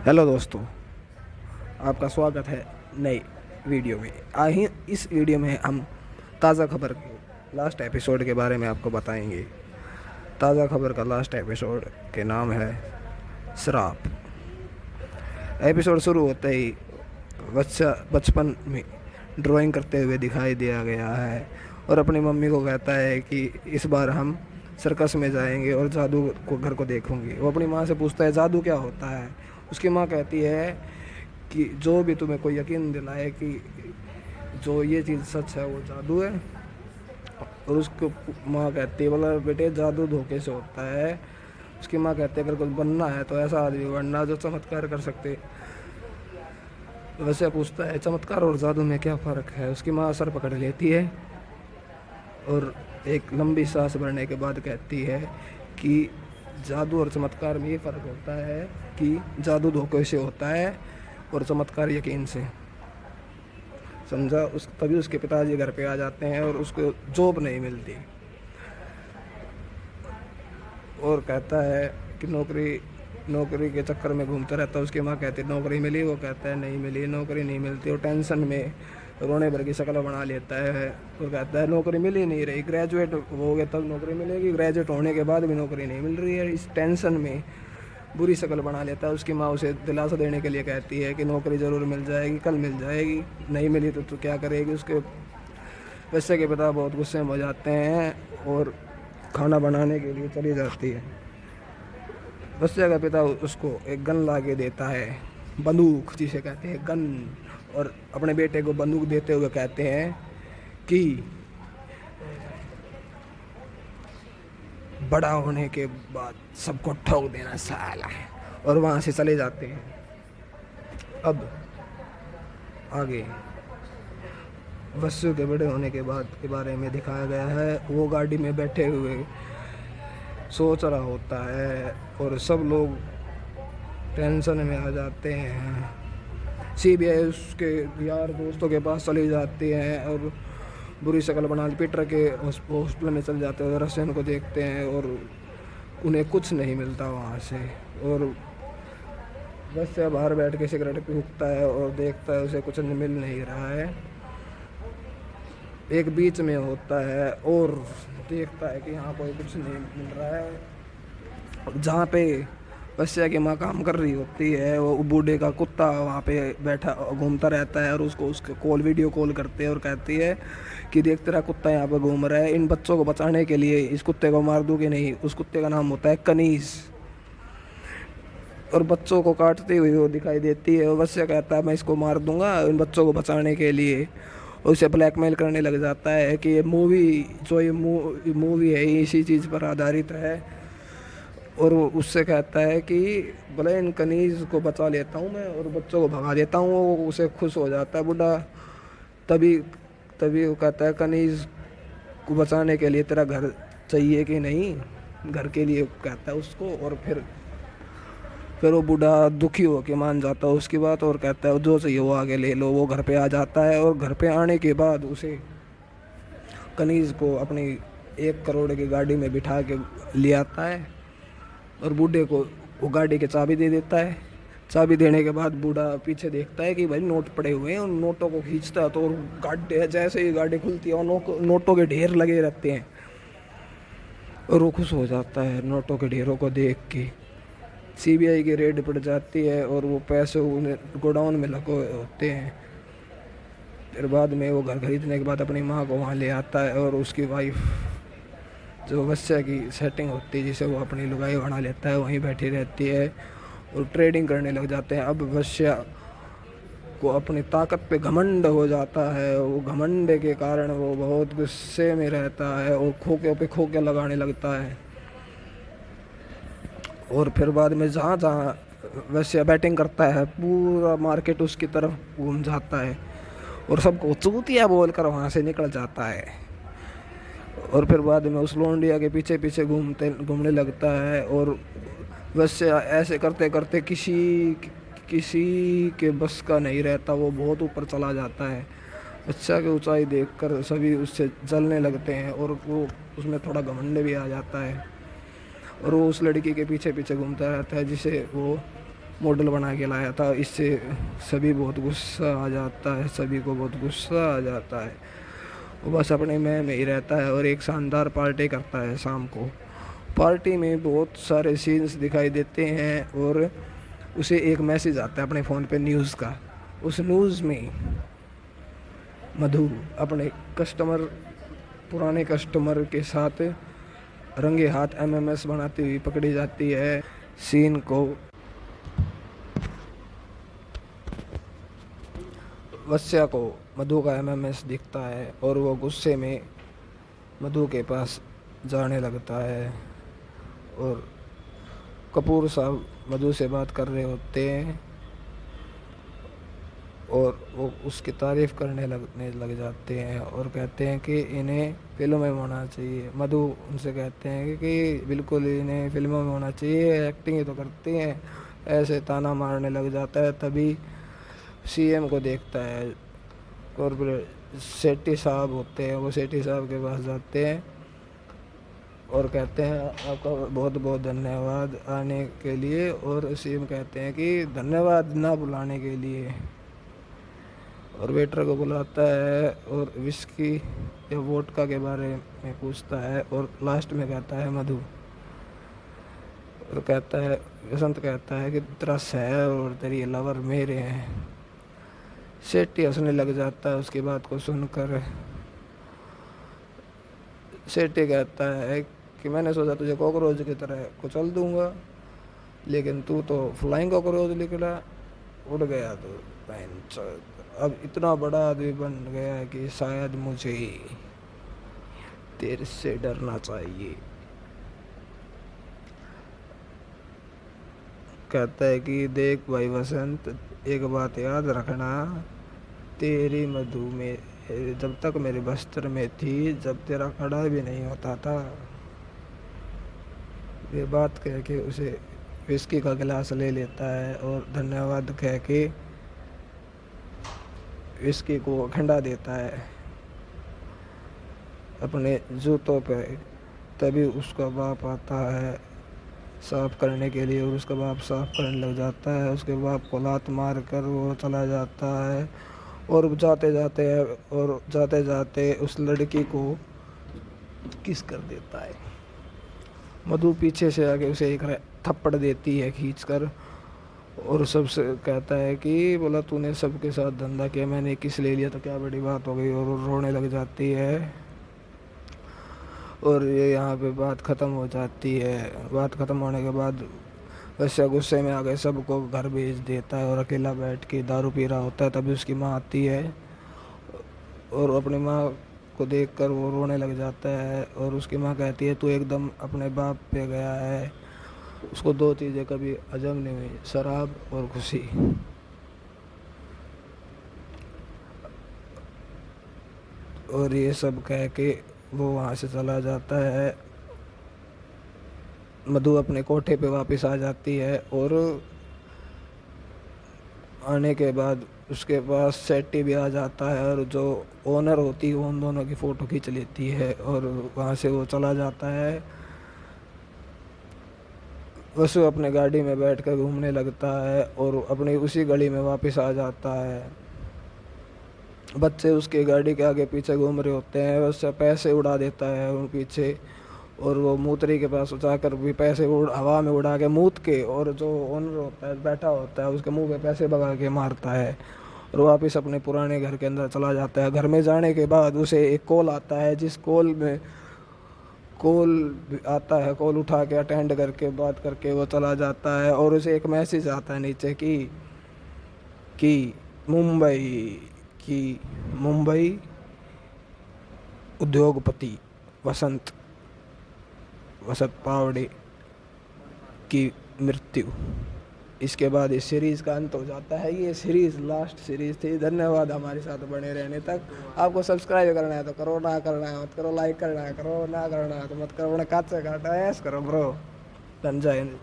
Hello दोस्तों, आपका स्वागत है नई वीडियो में। इस वीडियो में हम ताज़ा खबर के लास्ट एपिसोड के बारे में आपको बताएंगे। ताज़ा खबर का लास्ट एपिसोड के नाम है श्राप। एपिसोड शुरू होते ही बच्चा बचपन में ड्राइंग करते हुए दिखाई दिया गया है और अपनी मम्मी को कहता है कि इस बार हम सर्कस में जाएंगे और जादू को घर को देखूंगी। वो अपनी माँ से पूछता है जादू क्या होता है। उसकी माँ कहती है कि जो भी तुम्हें कोई यकीन दिलाए कि जो ये चीज़ सच है वो जादू है। और उसको माँ कहती है बोला बेटे जादू धोखे से होता है। उसकी माँ कहती है अगर कुछ बनना है तो ऐसा आदमी बनना जो चमत्कार कर सकते। वैसे पूछता है चमत्कार और जादू में क्या फ़र्क है। उसकी माँ सर पकड़ लेती है और एक लंबी सांस भरने के बाद कहती है कि जादू और चमत्कार में ये फ़र्क होता है कि जादू धोखे से होता है और चमत्कार यकीन से। समझा। तभी उसके पिताजी घर पे आ जाते हैं और उसको जॉब नहीं मिलती और कहता है कि नौकरी के चक्कर में घूमता रहता है। उसकी माँ कहती है नौकरी मिली। वो कहता है नहीं मिली, नौकरी नहीं मिलती। और टेंशन में रोने भर की शक्ल बना लेता है और कहता है नौकरी मिल ही नहीं रही, ग्रेजुएट हो गए तब नौकरी मिलेगी, ग्रेजुएट होने के बाद भी नौकरी नहीं मिल रही है। इस टेंशन में बुरी शक्ल बना लेता है। उसकी माँ उसे दिलासा देने के लिए कहती है कि नौकरी ज़रूर मिल जाएगी, कल मिल जाएगी, नहीं मिली तो तू क्या करेगी। उसके बच्चे के पिता बहुत गुस्से में हो जाते हैं और खाना बनाने के लिए चली जाती है। बच्चे का पिता उसको एक गन ला के देता है, बंदूक जिसे कहते हैं गन, और अपने बेटे को बंदूक देते हुए कहते हैं कि बड़ा होने के बाद सबको ठोक देना साला है। और वहाँ से चले जाते हैं। अब आगे वसु के बड़े होने के बाद के बारे में दिखाया गया है। वो गाड़ी में बैठे हुए सोच रहा होता है और सब लोग टेंशन में आ जाते हैं। सीबीआई उसके यार दोस्तों के पास चली जाती है और बुरी शक्ल बना पीटर के हॉस्पिटल में चले जाते हैं और रशियन को देखते हैं और उन्हें कुछ नहीं मिलता वहाँ से। और बस से बाहर बैठ के सिगरेट पीता है और देखता है उसे कुछ मिल नहीं रहा है। एक बीच में होता है और देखता है कि यहाँ कोई कुछ नहीं मिल रहा है। जहाँ पे बच्चा की माँ काम कर रही होती है वो बूढ़े का कुत्ता वहाँ पे बैठा घूमता रहता है और उसको वीडियो कॉल करते हैं और कहती है कि देख तेरा कुत्ता यहाँ पे घूम रहा है, इन बच्चों को बचाने के लिए इस कुत्ते को मार दूँ कि नहीं। उस कुत्ते का नाम होता है कनीज और बच्चों को काटती हुई वो दिखाई देती है। और बच्चा कहता है मैं इसको मार दूंगा इन बच्चों को बचाने के लिए। उसे ब्लैकमेल करने लग जाता है कि ये मूवी है इसी चीज़ पर आधारित है। और वो उससे कहता है कि भले इन कनीज़ को बचा लेता हूँ मैं और बच्चों को भगा देता हूँ। वो उसे खुश हो जाता है बूढ़ा। तभी तभी वो कहता है कनीज़ को बचाने के लिए तेरा घर चाहिए कि नहीं, घर के लिए कहता है उसको। और फिर वो बूढ़ा दुखी हो के मान जाता है उसकी बात और कहता है जो चाहिए वो आगे ले लो। वो घर पे आ जाता है और घर पे आने के बाद उसे कनीज़ को अपनी 1 करोड़ की गाड़ी में बिठा के ले आता है और बूढ़े को वो गाड़ी की चाबी दे देता है। चाबी देने के बाद बूढ़ा पीछे देखता है कि भाई नोट पड़े हुए हैं। उन नोटों को खींचता है तो गाड़ी जैसे ही गाड़ी खुलती है और नोटों के ढेर लगे रहते हैं और वो खुश हो जाता है नोटों के ढेरों को देख के। सीबीआई की रेड पड़ जाती है और वो पैसे उन्हें गोडाउन में लगे होते हैं। फिर बाद में वो घर खरीदने के बाद अपनी माँ को वहाँ ले आता है और उसकी वाइफ जो बच्चा की सेटिंग होती है जिसे वो अपनी लुगाई बना लेता है वहीं बैठी रहती है और ट्रेडिंग करने लग जाते हैं। अब बच्चा को अपनी ताकत पे घमंड हो जाता है। वो घमंड के कारण वो बहुत गुस्से में रहता है और खोखे पे खोखे लगाने लगता है। और फिर बाद में जहाँ जहाँ वैसे बैटिंग करता है पूरा मार्केट उसकी तरफ घूम जाता है और सबको चूतिया बोल कर वहाँ से निकल जाता है। और फिर बाद में उस लोंडिया के पीछे पीछे घूमने लगता है और वैसे ऐसे करते करते किसी के बस का नहीं रहता। वो बहुत ऊपर चला जाता है। बच्चा की ऊंचाई देखकर सभी उससे जलने लगते हैं और वो उसमें थोड़ा घमंड भी आ जाता है और वो उस लड़की के पीछे पीछे घूमता रहता है जिसे वो मॉडल बना के लाया था। इससे सभी बहुत गुस्सा आ जाता है, सभी को बहुत गुस्सा आ जाता है। वो बस अपने में ही रहता है और एक शानदार पार्टी करता है शाम को। पार्टी में बहुत सारे सीन्स दिखाई देते हैं और उसे एक मैसेज आता है अपने फ़ोन पे न्यूज़ का। उस न्यूज़ में मधु अपने पुराने कस्टमर के साथ रंगे हाथ एमएमएस बनाती हुई पकड़ी जाती है। सीन को वत्स्या को मधु का एमएमएस दिखता है और वो गुस्से में मधु के पास जाने लगता है और कपूर साहब मधु से बात कर रहे होते हैं और वो उसकी तारीफ़ करने लग जाते हैं और कहते हैं कि इन्हें फिल्मों में होना चाहिए। मधु उनसे कहते हैं कि बिल्कुल इन्हें फिल्मों में होना चाहिए, एक्टिंग ही तो करती हैं, ऐसे ताना मारने लग जाता है। तभी सीएम को देखता है, कॉर्पोरेट सेठी साहब होते हैं, वो सेठी साहब के पास जाते हैं और कहते हैं आपका बहुत बहुत धन्यवाद आने के लिए। और सीएम कहते हैं कि धन्यवाद ना बुलाने के लिए, और वेटर को बुलाता है और विस्की या वोडका के बारे में पूछता है और लास्ट में कहता है मधु, और कहता है वसंत कहता है कि तेरा शहर और तेरी लवर मेरे हैं। सेठी हंसने लग जाता है उसकी बात को सुनकर। सेठी कहता है कि मैंने सोचा तुझे कॉकरोच की तरह कुचल दूंगा, लेकिन तू तो फ्लाइंग कॉकरोच निकला, उड़ गया तो अब इतना बड़ा आदमी बन गया है कि शायद मुझे तेरे से डरना चाहिए। कहता है कि देख भाई वसंत, एक बात याद रखना, तेरी मधु में जब तक मेरे बस्तर में थी, जब तेरा खड़ा भी नहीं होता था। ये बात कह के उसे विस्की का गिलास ले लेता है और धन्यवाद कह के विस्की को खंडा देता है अपने जूतों पे। तभी उसका बाप आता है साफ करने के लिए और उसका बाप साफ करने लग जाता है। उसके बाप को लात मार कर वो चला जाता है और जाते जाते उस लड़की को किस कर देता है। मधु पीछे से आके उसे एक थप्पड़ देती है खींचकर और सबसे कहता है कि बोला तूने सबके साथ धंधा किया, मैंने किस ले लिया तो क्या बड़ी बात हो गई, और रोने लग जाती है। और ये यहाँ पे बात ख़त्म हो जाती है। बात ख़त्म होने के बाद वैसे गुस्से में आ गए सबको घर भेज देता है और अकेला बैठ के दारू पी रहा होता है। तभी उसकी माँ आती है और अपनी माँ को देखकर वो रोने लग जाता है और उसकी माँ कहती है तू एकदम अपने बाप पे गया है। उसको दो चीज़ें कभी हजम नहीं हुई, शराब और खुशी। और ये सब कह के वो वहाँ से चला जाता है। मधु अपने कोठे पे वापस आ जाती है और आने के बाद उसके पास सेट्टी भी आ जाता है और जो ओनर होती है वो उन दोनों की फ़ोटो खींच लेती है और वहाँ से वो चला जाता है। वसु अपने गाड़ी में बैठकर घूमने लगता है और अपनी उसी गली में वापस आ जाता है। बच्चे उसके गाड़ी के आगे पीछे घूम रहे होते हैं, उससे पैसे उड़ा देता है उन पीछे और वो मूत्री के पास जाकर भी पैसे हवा में उड़ा के मूत के, और जो ओनर होता है बैठा होता है उसके मुंह पे पैसे भगा के मारता है और वापस अपने पुराने घर के अंदर चला जाता है। घर में जाने के बाद उसे एक कॉल आता है, जिस कॉल आता है, कॉल उठा के अटेंड करके बात करके वो चला जाता है और उसे एक मैसेज आता है नीचे कि मुंबई उद्योगपति वसंत पावड़े की मृत्यु। इसके बाद इस सीरीज़ का अंत हो जाता है। ये सीरीज़ लास्ट सीरीज़ थी। धन्यवाद हमारे साथ बने रहने तक। आपको सब्सक्राइब करना है तो करो, ना करना है मत करो, लाइक करना है करो, ना करना है तो मत करो, अपने काट से काटा ऐस करो ब्रो, धन जय हिंद।